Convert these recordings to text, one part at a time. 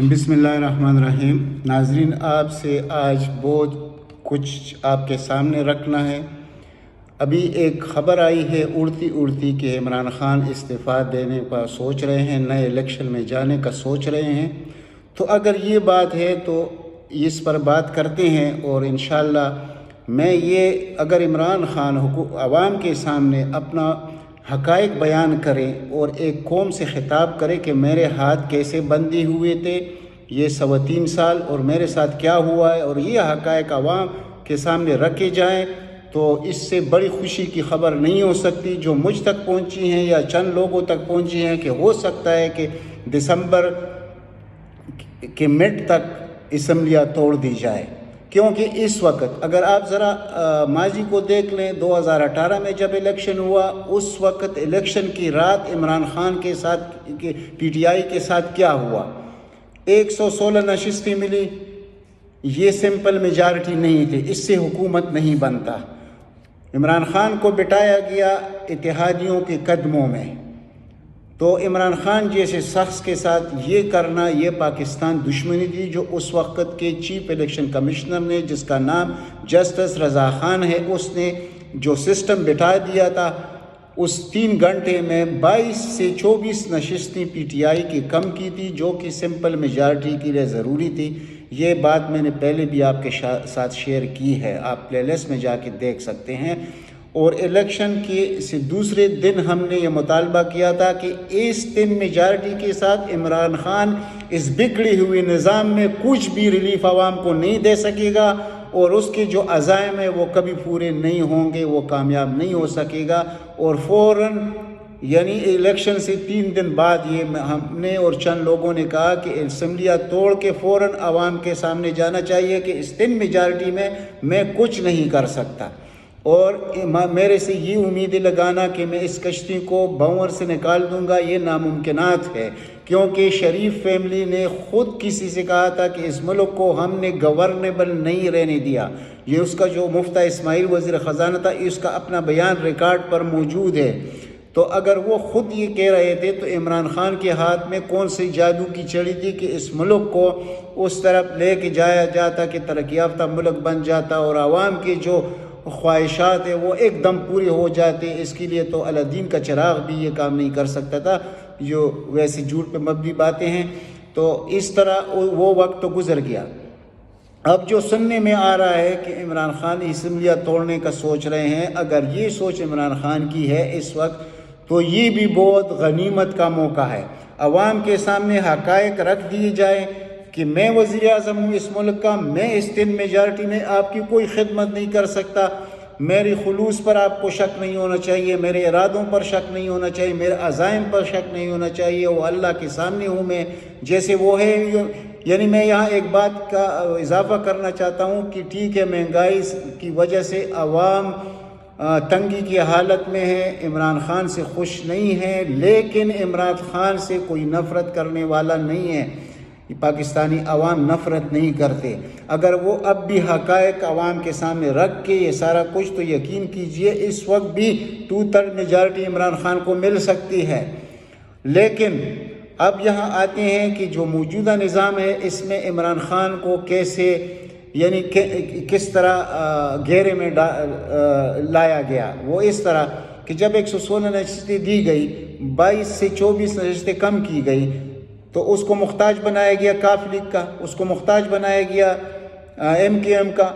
بسم اللہ الرحمن الرحیم۔ ناظرین، آپ سے آج بہت کچھ آپ کے سامنے رکھنا ہے۔ ابھی ایک خبر آئی ہے اڑتی کہ عمران خان استعفیٰ دینے کا سوچ رہے ہیں، نئے الیکشن میں جانے کا سوچ رہے ہیں۔ تو اگر یہ بات ہے تو اس پر بات کرتے ہیں، اور انشاءاللہ میں یہ اگر عمران خان عوام کے سامنے اپنا حقائق بیان کریں اور ایک قوم سے خطاب کرے کہ میرے ہاتھ کیسے بندی ہوئے تھے یہ 3.25 سال اور میرے ساتھ کیا ہوا ہے، اور یہ حقائق عوام کے سامنے رکھے جائیں، تو اس سے بڑی خوشی کی خبر نہیں ہو سکتی جو مجھ تک پہنچی ہیں یا چند لوگوں تک پہنچی ہیں کہ ہو سکتا ہے کہ دسمبر کے مڈ تک اسمبلیاں توڑ دی جائے۔ کیونکہ اس وقت اگر آپ ذرا ماضی کو دیکھ لیں، 2018 میں جب الیکشن ہوا، اس وقت الیکشن کی رات عمران خان کے ساتھ پی ٹی آئی کے ساتھ کیا ہوا؟ 116 نشستیں ملی، یہ سمپل میجارٹی نہیں تھی، اس سے حکومت نہیں بنتا۔ عمران خان کو بٹھایا گیا اتحادیوں کے قدموں میں، تو عمران خان جیسے شخص کے ساتھ یہ کرنا یہ پاکستان دشمنی تھی۔ جو اس وقت کے چیف الیکشن کمشنر نے، جس کا نام جسٹس رضا خان ہے، اس نے جو سسٹم بٹھا دیا تھا، اس 3 گھنٹے میں 22 سے 24 نشستیں پی ٹی آئی کی کم کی تھی، جو کہ سمپل میجارٹی کے لیے ضروری تھی۔ یہ بات میں نے پہلے بھی آپ کے ساتھ شیئر کی ہے، آپ پلے لسٹ میں جا کے دیکھ سکتے ہیں۔ اور الیکشن کے سے دوسرے دن ہم نے یہ مطالبہ کیا تھا کہ اس 3 میجارٹی کے ساتھ عمران خان اس بگڑے ہوئے نظام میں کچھ بھی ریلیف عوام کو نہیں دے سکے گا، اور اس کے جو عزائم ہیں وہ کبھی پورے نہیں ہوں گے، وہ کامیاب نہیں ہو سکے گا۔ اور فوراً یعنی الیکشن سے 3 دن بعد یہ ہم نے اور چند لوگوں نے کہا کہ اسمبلیاں توڑ کے فوراً عوام کے سامنے جانا چاہیے کہ اس 3 میجارٹی میں کچھ نہیں کر سکتا، اور میرے سے یہ امیدیں لگانا کہ میں اس کشتی کو بھنور سے نکال دوں گا، یہ ناممکنات ہے۔ کیونکہ شریف فیملی نے خود کسی سے کہا تھا کہ اس ملک کو ہم نے گورنیبل نہیں رہنے دیا۔ یہ اس کا جو مفتیٰ اسماعیل وزیر خزانہ تھا، اس کا اپنا بیان ریکارڈ پر موجود ہے۔ تو اگر وہ خود یہ کہہ رہے تھے تو عمران خان کے ہاتھ میں کون سی جادو کی چھڑی تھی کہ اس ملک کو اس طرف لے کے جایا جاتا کہ ترقی یافتہ ملک بن جاتا اور عوام کی جو خواہشات ہیں وہ ایک دم پورے ہو جاتے۔ اس کے لیے تو الدین کا چراغ بھی یہ کام نہیں کر سکتا تھا، جو ویسے جھوٹ پہ مبنی باتیں ہیں۔ تو اس طرح وہ وقت تو گزر گیا۔ اب جو سننے میں آ رہا ہے کہ عمران خان اسمبلیاں توڑنے کا سوچ رہے ہیں، اگر یہ سوچ عمران خان کی ہے اس وقت، تو یہ بھی بہت غنیمت کا موقع ہے۔ عوام کے سامنے حقائق رکھ دیے جائیں کہ میں وزیر اعظم ہوں اس ملک کا، میں اس 3 میجارٹی میں آپ کی کوئی خدمت نہیں کر سکتا، میری خلوص پر آپ کو شک نہیں ہونا چاہیے، میرے ارادوں پر شک نہیں ہونا چاہیے، میرے عزائم پر شک نہیں ہونا چاہیے، وہ اللہ کے سامنے ہوں میں جیسے وہ ہے۔ یعنی میں یہاں ایک بات کا اضافہ کرنا چاہتا ہوں کہ ٹھیک ہے، مہنگائی کی وجہ سے عوام تنگی کی حالت میں ہے، عمران خان سے خوش نہیں ہے، لیکن عمران خان سے کوئی نفرت کرنے والا نہیں ہے۔ پاکستانی عوام نفرت نہیں کرتے۔ اگر وہ اب بھی حقائق عوام کے سامنے رکھ کے یہ سارا کچھ، تو یقین کیجئے اس وقت بھی 2/3 میجارٹی عمران خان کو مل سکتی ہے۔ لیکن اب یہاں آتے ہیں کہ جو موجودہ نظام ہے اس میں عمران خان کو کیسے یعنی کس طرح گھیرے میں لایا گیا۔ وہ اس طرح کہ جب 116 نشستیں دی گئی، 22 سے 24 نشستیں کم کی گئی، تو اس کو محتاج بنایا گیا کاف لیگ کا، اس کو محتاج بنایا گیا MKM کا،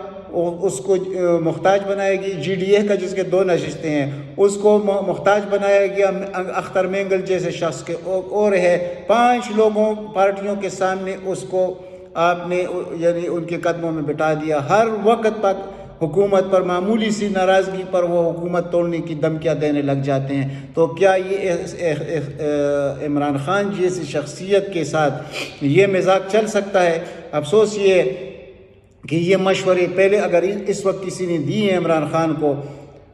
اس کو محتاج بنایا گیا GDA کا جس کے 2 نشستیں ہیں، اس کو محتاج بنایا گیا اختر مینگل جیسے شخص کے، اور ہے 5 لوگوں پارٹیوں کے سامنے اس کو آپ نے یعنی ان کے قدموں میں بٹھا دیا۔ ہر وقت تک حکومت پر معمولی سی ناراضگی پر وہ حکومت توڑنے کی دھمکیاں دینے لگ جاتے ہیں۔ تو کیا یہ عمران خان جیسی شخصیت کے ساتھ یہ مزاج چل سکتا ہے؟ افسوس یہ کہ یہ مشورے پہلے اگر اس وقت کسی نے دیے ہیں عمران خان کو،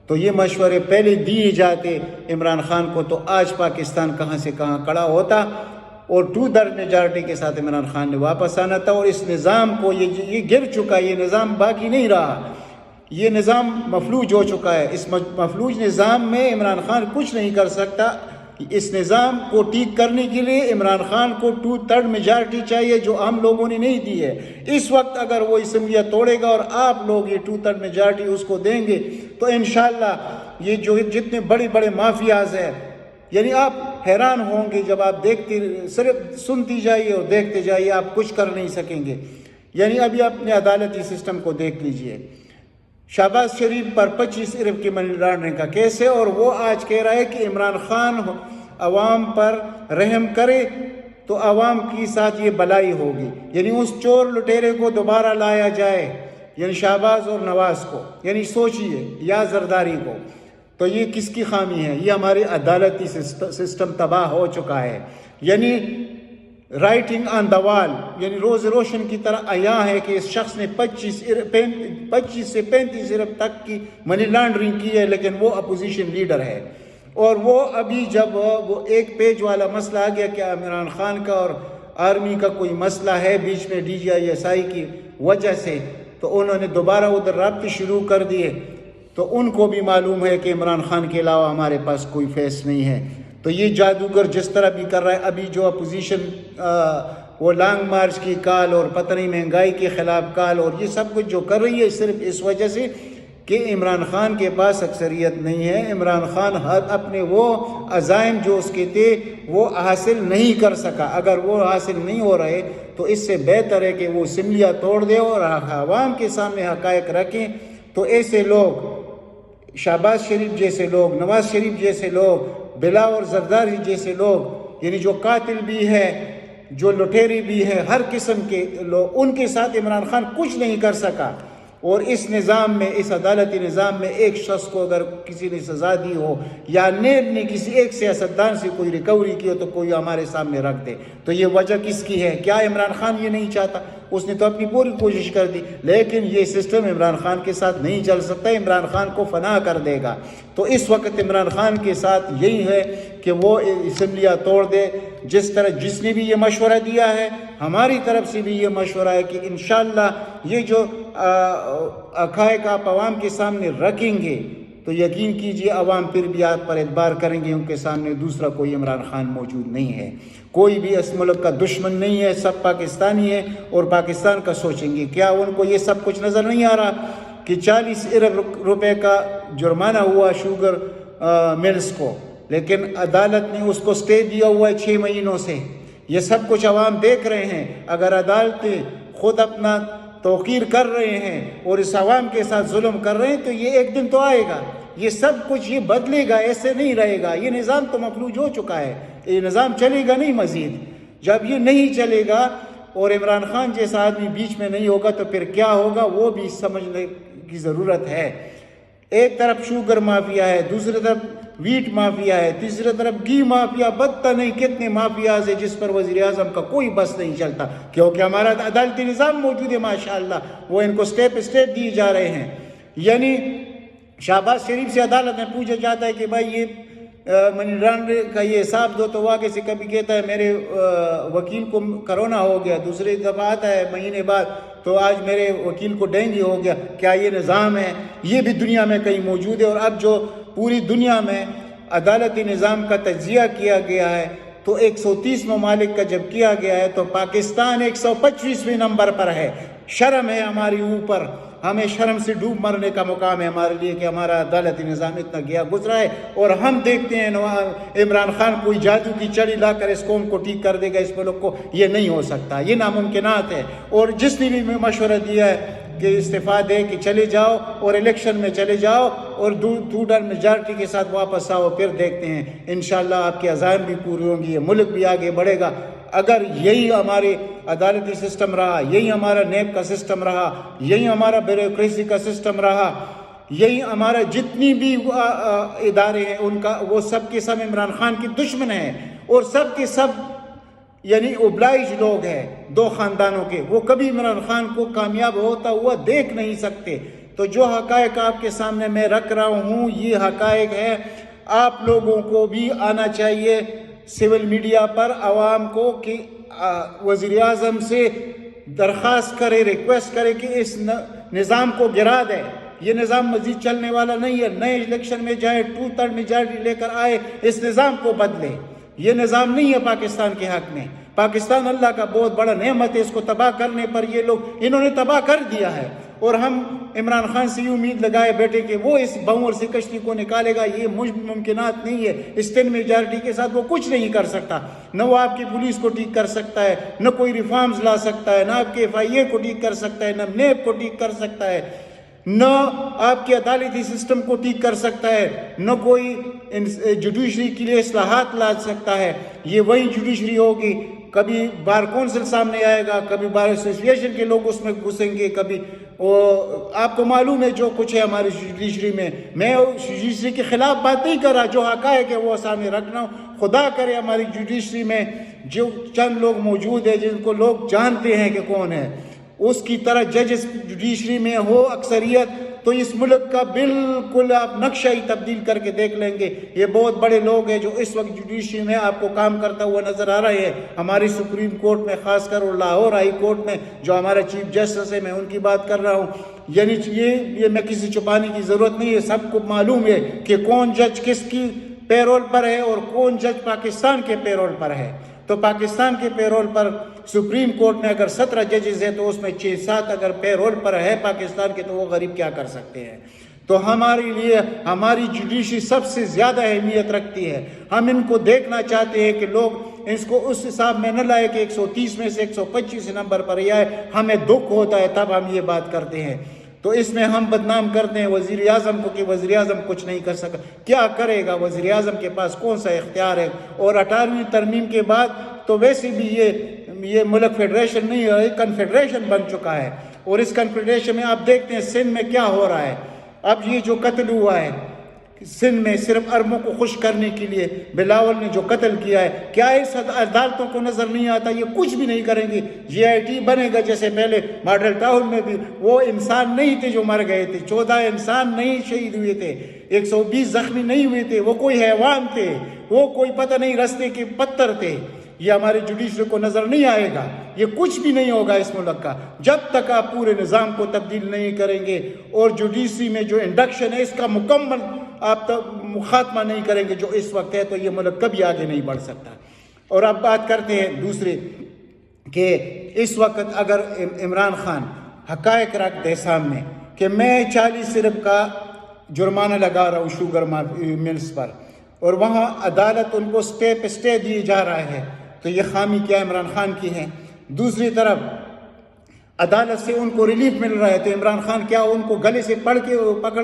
تو یہ مشورے پہلے دیے جاتے عمران خان کو، تو آج پاکستان کہاں سے کہاں کھڑا ہوتا، اور 2/3 میجارٹی کے ساتھ عمران خان نے واپس آنا تھا۔ اور اس نظام کو یہ گر چکا، یہ نظام باقی نہیں رہا، یہ نظام مفلوج ہو چکا ہے۔ اس مفلوج نظام میں عمران خان کچھ نہیں کر سکتا، اس نظام کو ٹھیک کرنے کے لیے عمران خان کو 2/3 میجارٹی چاہیے جو ہم لوگوں نے نہیں دی ہے. اس وقت اگر وہ اسمبلیاں توڑے گا اور آپ لوگ یہ 2/3 میجارٹی اس کو دیں گے تو انشاءاللہ یہ جو جتنے بڑے بڑے مافیاز ہیں، یعنی آپ حیران ہوں گے جب آپ دیکھتے، صرف سنتی جائیے اور دیکھتے جائیے، آپ کچھ کر نہیں سکیں گے. یعنی ابھی اپنے عدالتی سسٹم کو دیکھ لیجئے. شہباز شریف پر 25 ارب کی منی لانڈرنگ کا کیس ہے، اور وہ آج کہہ رہا ہے کہ عمران خان عوام پر رحم کرے تو عوام کے ساتھ یہ بلائی ہوگی. یعنی اس چور لٹیرے کو دوبارہ لایا جائے، یعنی شہباز اور نواز کو، یعنی سوچئے، یا زرداری کو. تو یہ کس کی خامی ہے؟ یہ ہماری عدالتی سسٹم تباہ ہو چکا ہے. یعنی رائٹنگ آن دا وال، یعنی روز روشن کی طرح عیاں ہے کہ اس شخص نے 25 سے 35 ارب تک کی منی لانڈرنگ کی ہے، لیکن وہ اپوزیشن لیڈر ہے. اور وہ ابھی جب وہ ایک پیج والا مسئلہ آ گیا کہ عمران خان کا اور آرمی کا کوئی مسئلہ ہے بیچ میں DGI کی وجہ سے، تو انہوں نے دوبارہ ادھر رابطے شروع کر دیے. تو ان کو بھی معلوم ہے کہ عمران خان کے علاوہ ہمارے پاس کوئی فیس نہیں ہے. تو یہ جادوگر جس طرح بھی کر رہا ہے، ابھی جو اپوزیشن وہ لانگ مارچ کی کال اور پتہ نہیں مہنگائی کے خلاف کال اور یہ سب کچھ جو کر رہی ہے، صرف اس وجہ سے کہ عمران خان کے پاس اکثریت نہیں ہے. عمران خان اپنے وہ عزائم جو اس کے تھے وہ حاصل نہیں کر سکا. اگر وہ حاصل نہیں ہو رہے تو اس سے بہتر ہے کہ وہ اسمبلیاں توڑ دے اور عوام کے سامنے حقائق رکھیں. تو ایسے لوگ، شہباز شریف جیسے لوگ، نواز شریف جیسے لوگ، بلاول زرداری جیسے لوگ، یعنی جو قاتل بھی ہے، جو لٹیری بھی ہے، ہر قسم کے لوگ، ان کے ساتھ عمران خان کچھ نہیں کر سکا. اور اس نظام میں، اس عدالتی نظام میں ایک شخص کو اگر کسی نے سزا دی ہو یا نیب نے کسی ایک سیاستدان سے کوئی ریکوری کی ہو تو کوئی ہمارے سامنے رکھ دے. تو یہ وجہ کس کی ہے؟ کیا عمران خان یہ نہیں چاہتا؟ اس نے تو اپنی پوری کوشش کر دی، لیکن یہ سسٹم عمران خان کے ساتھ نہیں چل سکتا. عمران خان کو فنا کر دے گا. تو اس وقت عمران خان کے ساتھ یہی ہے کہ وہ اسمبلیاں توڑ دے. جس نے بھی یہ مشورہ دیا ہے، ہماری طرف سے بھی یہ مشورہ ہے کہ انشاءاللہ یہ جو حقائق آپ عوام کے سامنے رکھیں گے تو یقین کیجئے عوام پھر بھی آپ پر اعتبار کریں گے. ان کے سامنے دوسرا کوئی عمران خان موجود نہیں ہے، کوئی بھی اس ملک کا دشمن نہیں ہے، سب پاکستانی ہے اور پاکستان کا سوچیں گے. کیا ان کو یہ سب کچھ نظر نہیں آ رہا کہ 40 ارب روپے کا جرمانہ ہوا شوگر ملز کو، لیکن عدالت نے اس کو سٹے دیا ہوا ہے 6 مہینوں سے. یہ سب کچھ عوام دیکھ رہے ہیں. اگر عدالتیں خود اپنا توقیر کر رہے ہیں اور اس عوام کے ساتھ ظلم کر رہے ہیں تو یہ ایک دن تو آئے گا. یہ سب کچھ یہ بدلے گا، ایسے نہیں رہے گا. یہ نظام تو مفلوج ہو چکا ہے، یہ نظام چلے گا نہیں مزید. جب یہ نہیں چلے گا اور عمران خان جیسا آدمی بیچ میں نہیں ہوگا تو پھر کیا ہوگا وہ بھی سمجھنے کی ضرورت ہے. ایک طرف شوگر مافیا ہے، دوسری طرف ویٹ مافیا ہے، تیسری طرف گھی مافیا، بدتا نہیں کتنے مافیاز ہیں جس پر وزیر اعظم کا کوئی بس نہیں چلتا، کیونکہ ہمارا عدالتی نظام موجود ہے ماشاءاللہ. وہ ان کو سٹیپ دیے جا رہے ہیں. یعنی شہباز شریف سے عدالت میں پوچھا جاتا ہے کہ بھائی یہ منی لانڈرنگ کا یہ حساب دو، تو وہ آگے سے کبھی کہتا ہے میرے وکیل کو کرونا ہو گیا، دوسری دفعہ آتا ہے مہینے بعد تو آج میرے وکیل کو ڈینگی ہو گیا. کیا یہ نظام ہے؟ یہ بھی دنیا میں کہیں موجود ہے. اور اب جو پوری دنیا میں عدالتی نظام کا تجزیہ کیا گیا ہے تو 130 ممالک کا جب کیا گیا ہے تو پاکستان 125ویں نمبر پر ہے. شرم ہے ہماری اوپر، ہمیں شرم سے ڈوب مرنے کا مقام ہے ہمارے لیے کہ ہمارا عدالتی نظام اتنا گیا گزرا ہے. اور ہم دیکھتے ہیں عمران خان کوئی جادو کی چڑی لا کر اس قوم کو ٹھیک کر دے گا اس ملک کو. یہ نہیں ہو سکتا، یہ ناممکنات ہے. اور جس نے بھی مشورہ دیا ہے کہ استعفیٰ دے کہ چلے جاؤ اور الیکشن میں چلے جاؤ اور 2/3 میجارٹی کے ساتھ واپس آؤ، پھر دیکھتے ہیں انشاءاللہ آپ کے عزائم بھی پورے ہوں گی، یہ ملک بھی آگے بڑھے گا. اگر یہی ہمارے عدالتی سسٹم رہا، یہی ہمارا نیب کا سسٹم رہا، یہی ہمارا بیوروکریسی کا سسٹم رہا، یہی ہمارا جتنی بھی ادارے ہیں ان کا، وہ سب کے سب عمران خان کے دشمن ہیں اور سب کے سب یعنی اوبلائج لوگ ہیں 2 خاندانوں کے. وہ کبھی عمران خان کو کامیاب ہوتا ہوا دیکھ نہیں سکتے. تو جو حقائق آپ کے سامنے میں رکھ رہا ہوں یہ حقائق ہے. آپ لوگوں کو بھی آنا چاہیے سول میڈیا پر عوام کو کہ وزیر اعظم سے درخواست کرے، ریکویسٹ کرے کہ اس نظام کو گرا دے. یہ نظام مزید چلنے والا نہیں ہے. نئے الیکشن میں جائے 2/3 میجارٹی لے کر آئے, اس نظام کو بدلے. یہ نظام نہیں ہے پاکستان کے حق میں. پاکستان اللہ کا بہت بڑا نعمت ہے, اس کو تباہ کرنے پر یہ لوگ انہوں نے تباہ کر دیا ہے. اور ہم عمران خان سے یہ امید لگائے بیٹھے کہ وہ اس بھنور سے کشتی کو نکالے گا. یہ ممکنات نہیں ہے. اس 10 میجارٹی کے ساتھ وہ کچھ نہیں کر سکتا. نہ وہ آپ کی پولیس کو ٹھیک کر سکتا ہے, نہ کوئی ریفارمز لا سکتا ہے, نہ آپ کے FIA کو ٹھیک کر سکتا ہے, نہ نیب کو ٹھیک کر سکتا ہے, نہ آپ کے عدالتی سسٹم کو ٹھیک کر سکتا ہے, نہ کوئی جوڈیشری کے لیے اصلاحات لا سکتا ہے. یہ وہی جوڈیشری ہوگی. کبھی بار کونسل سامنے آئے گا, کبھی بار ایسوسیشن کے لوگ اس میں گھسیں گے, کبھی آپ کو معلوم ہے جو کچھ ہے ہماری جوڈیشری میں. میں جوڈیشری کے خلاف بات نہیں کر رہا, جو حقائق ہے وہ سامنے رکھنا ہوں. خدا کرے ہماری جوڈیشری میں جو چند لوگ موجود ہیں جن کو لوگ جانتے ہیں کہ کون ہے, اس کی طرح ججز جوڈیشری میں ہو اکثریت, تو اس ملک کا بالکل آپ نقشہ ہی تبدیل کر کے دیکھ لیں گے. یہ بہت بڑے لوگ ہیں جو اس وقت جوڈیشری میں آپ کو کام کرتا ہوا نظر آ رہے ہیں. ہماری سپریم کورٹ میں, خاص کر اور لاہور ہائی کورٹ میں جو ہمارا چیف جسٹس ہے, میں ان کی بات کر رہا ہوں. یعنی یہ میں کسی چھپانے کی ضرورت نہیں ہے, سب کو معلوم ہے کہ کون جج کس کی پیرول پر ہے اور کون جج پاکستان کے پیرول پر ہے. تو پاکستان کے پیرول پر سپریم کورٹ میں اگر 17 ججز ہیں تو اس میں 6-7 اگر پیرول پر ہے پاکستان کے, تو وہ غریب کیا کر سکتے ہیں. تو ہمارے لیے ہماری جوڈیشری سب سے زیادہ اہمیت رکھتی ہے. ہم ان کو دیکھنا چاہتے ہیں کہ لوگ اس کو اس حساب میں نہ لائے کہ 130 میں سے 125 نمبر پر یہ آئے. ہمیں دکھ ہوتا ہے تب ہم یہ بات کرتے ہیں. تو اس میں ہم بدنام کرتے ہیں وزیر اعظم کو کہ وزیر اعظم کچھ نہیں کر سکا. کیا کرے گا وزیر اعظم کے پاس کون سا اختیار ہے؟ اور 18ویں ترمیم کے بعد تو ویسے بھی یہ ملک فیڈریشن نہیں ہے, ایک کنفیڈریشن بن چکا ہے. اور اس کنفیڈریشن میں آپ دیکھتے ہیں سندھ میں کیا ہو رہا ہے. اب یہ جو قتل ہوا ہے سندھ میں صرف عربوں کو خوش کرنے کے لیے, بلاول نے جو قتل کیا ہے, کیا اس عدالتوں کو نظر نہیں آتا یہ کچھ بھی نہیں کریں گے؟ GIT بنے گا جیسے پہلے ماڈل ٹاؤن میں بھی وہ انسان نہیں تھے جو مر گئے تھے, 14 انسان نہیں شہید ہوئے تھے, 120 زخمی نہیں ہوئے تھے, وہ کوئی حیوان تھے, وہ کوئی پتہ نہیں رستے کے پتھر تھے. یہ ہمارے جوڈیشری کو نظر نہیں آئے گا. یہ کچھ بھی نہیں ہوگا اس ملک کا جب تک آپ پورے نظام کو تبدیل نہیں کریں گے. اور جوڈیشری میں جو انڈکشن ہے اس کا مکمل آپ خاتمہ نہیں کریں گے جو اس وقت ہے, تو یہ ملک کبھی آگے نہیں بڑھ سکتا. اور اب بات کرتے ہیں دوسرے کہ اس وقت اگر عمران خان حقائق رکھ دے سامنے کہ میں 40 ارب کا جرمانہ لگا رہا ہوں شوگر ملز پر, اور وہاں عدالت ان کو اسٹے دیے جا رہا ہے, تو یہ خامی کیا عمران خان کی ہے؟ دوسری طرف عدالت سے ان کو ریلیف مل رہا ہے, تو عمران خان کیا ان کو گلے سے پکڑ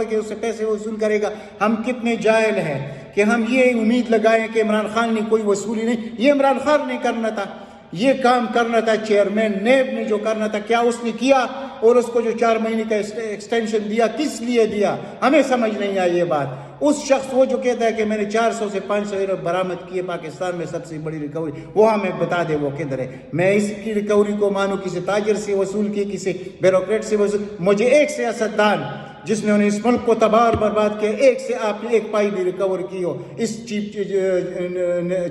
کے اس سے پیسے وصول کرے گا؟ ہم کتنے جاہل ہیں کہ ہم یہ امید لگائیں کہ عمران خان نے کوئی وصولی نہیں. یہ عمران خان نے کرنا تھا, یہ کام کرنا تھا چیئرمین نیب نے جو کرنا تھا, کیا اس نے کیا؟ اور اس کو جو 4 مہینے کا ایکسٹینشن دیا کس لیے دیا؟ ہمیں سمجھ نہیں آئی یہ بات. اس شخص وہ جو کہتا ہے کہ میں نے 400 سے 500 ارب برآمد کیے, پاکستان میں سب سے بڑی ریکوری, وہ ہمیں بتا دے وہ کدھر ہے. میں اس کی ریکوری کو مانوں کسی تاجر سے وصول کی, کسی بیوروکریٹ سے وصول. مجھے ایک سیاستدان جس نے انہیں اس ملک کو تباہ اور برباد کیا, ایک سے آپ نے ایک پائی بھی ریکور کی ہو اس چیف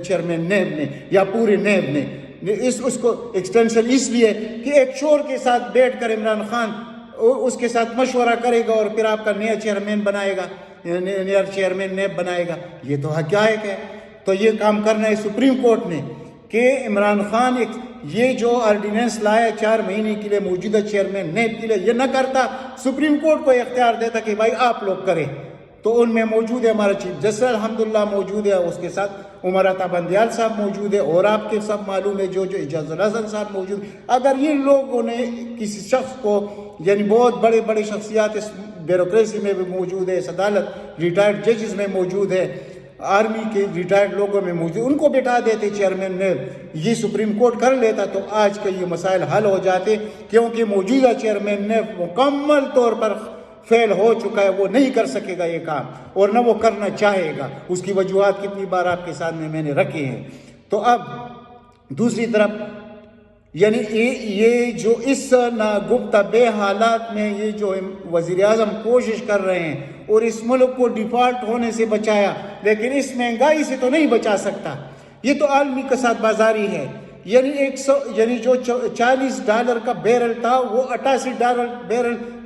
چیئرمین نیب نے یا پورے نیب نے. اس کو ایکسٹینشن اس لیے کہ ایک شور کے ساتھ بیٹھ کر عمران خان اس کے ساتھ مشورہ کرے گا اور پھر آپ کا نیا چیئرمین بنائے گا, نیا چیئرمین نیب بنائے گا. یہ تو حقائق ہے. تو یہ کام کرنا ہے سپریم کورٹ نے کہ عمران خان یہ جو آرڈیننس لایا 4 مہینے کے لیے موجودہ چیئرمین نیب کے لیے, یہ نہ کرتا, سپریم کورٹ کو اختیار دیتا کہ بھائی آپ لوگ کریں. تو ان میں موجود ہے ہمارا چیف جسٹس الحمدللہ موجود ہے, اس کے ساتھ عمر عطا بندیال صاحب موجود ہے, اور آپ کے سب معلوم ہے جو اعجاز الحسن صاحب موجود. اگر یہ لوگوں نے کسی شخص کو, یعنی بہت بڑے شخصیات اس بیوروکریسی میں بھی موجود ہے, اس عدالت ریٹائرڈ ججز میں موجود ہے, آرمی کے ریٹائرڈ لوگوں میں موجود, ان کو بٹھا دیتے چیئرمین نے, یہ سپریم کورٹ کر لیتا تو آج کے یہ مسائل حل ہو جاتے. کیونکہ موجودہ چیئرمین نے مکمل طور پر فیل ہو چکا ہے, وہ نہیں کر سکے گا یہ کام, اور نہ وہ کرنا چاہے گا. اس کی وجوہات کتنی بار آپ کے سامنے میں نے رکھے ہیں. تو اب دوسری طرف یعنی یہ جو اس ناگفتہ بے حالات میں یہ جو وزیر اعظم کوشش کر رہے ہیں اور اس ملک کو ڈیفالٹ ہونے سے بچایا, لیکن اس مہنگائی سے تو نہیں بچا سکتا. یہ تو عالمی کساد بازاری ہے. یعنی جو $40 کا بیرل تھا وہ $88 بیرل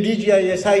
DGI-SI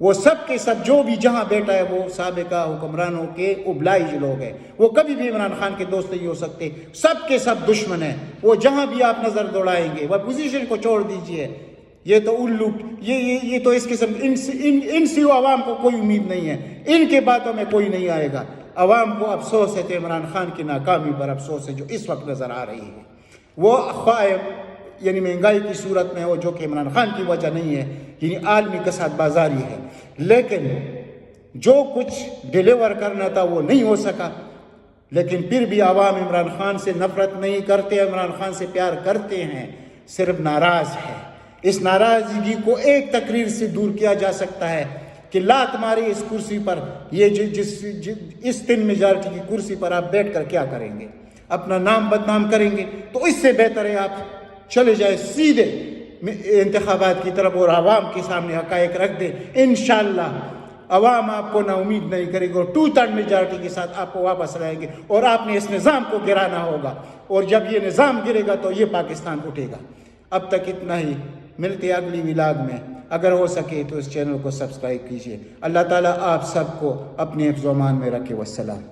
وہ سب کے سب جو بھی جہاں بیٹا ہے وہ سابقہ حکمرانوں کے ابلائج لوگ ہیں، وہ کبھی بھی عمران خان کے دوست نہیں ہو سکتے، سب کے سب دشمن ہیں، وہ جہاں بھی آپ نظر دوڑائیں گے۔ وہ اپوزیشن کو چھوڑ دیجئے، یہ تو الو، یہ تو اس قسم ان سے عوام کو کوئی امید نہیں ہے، ان کے باتوں میں کوئی نہیں آئے گا۔ عوام کو افسوس ہے تو عمران خان کی ناکامی پر افسوس ہے جو اس وقت نظر آ رہی ہے۔ وہ خواہ یعنی مہنگائی کی صورت میں ہو جو کہ عمران خان کی وجہ نہیں ہے، یعنی عالمی کساد بازاری ہے، لیکن جو کچھ ڈیلیور کرنا تھا وہ نہیں ہو سکا۔ لیکن پھر بھی عوام عمران خان سے نفرت نہیں کرتے، عمران خان سے پیار کرتے ہیں، صرف ناراض ہے۔ اس ناراضگی کو ایک تقریر سے دور کیا جا سکتا ہے کہ لا تمہاری اس کرسی پر، یہ اس تن میجارٹی کی کرسی پر آپ بیٹھ کر کیا کریں گے؟ اپنا نام بدنام کریں گے؟ تو اس سے بہتر ہے آپ چلے جائے سیدھے انتخابات کی طرف اور عوام کے سامنے حقائق رکھ دیں۔ انشاءاللہ عوام آپ کو نا امید نہیں کرے گی اور 2/3 میجارٹی کے ساتھ آپ کو واپس لائیں گے، اور آپ نے اس نظام کو گرانا ہوگا، اور جب یہ نظام گرے گا تو یہ پاکستان اٹھے گا۔ اب تک اتنا ہی، ملتے اگلی ولاگ میں، اگر ہو سکے تو اس چینل کو سبسکرائب کیجیے۔ اللہ تعالیٰ آپ سب کو اپنے حفظ و امان میں رکھے۔ والسلام۔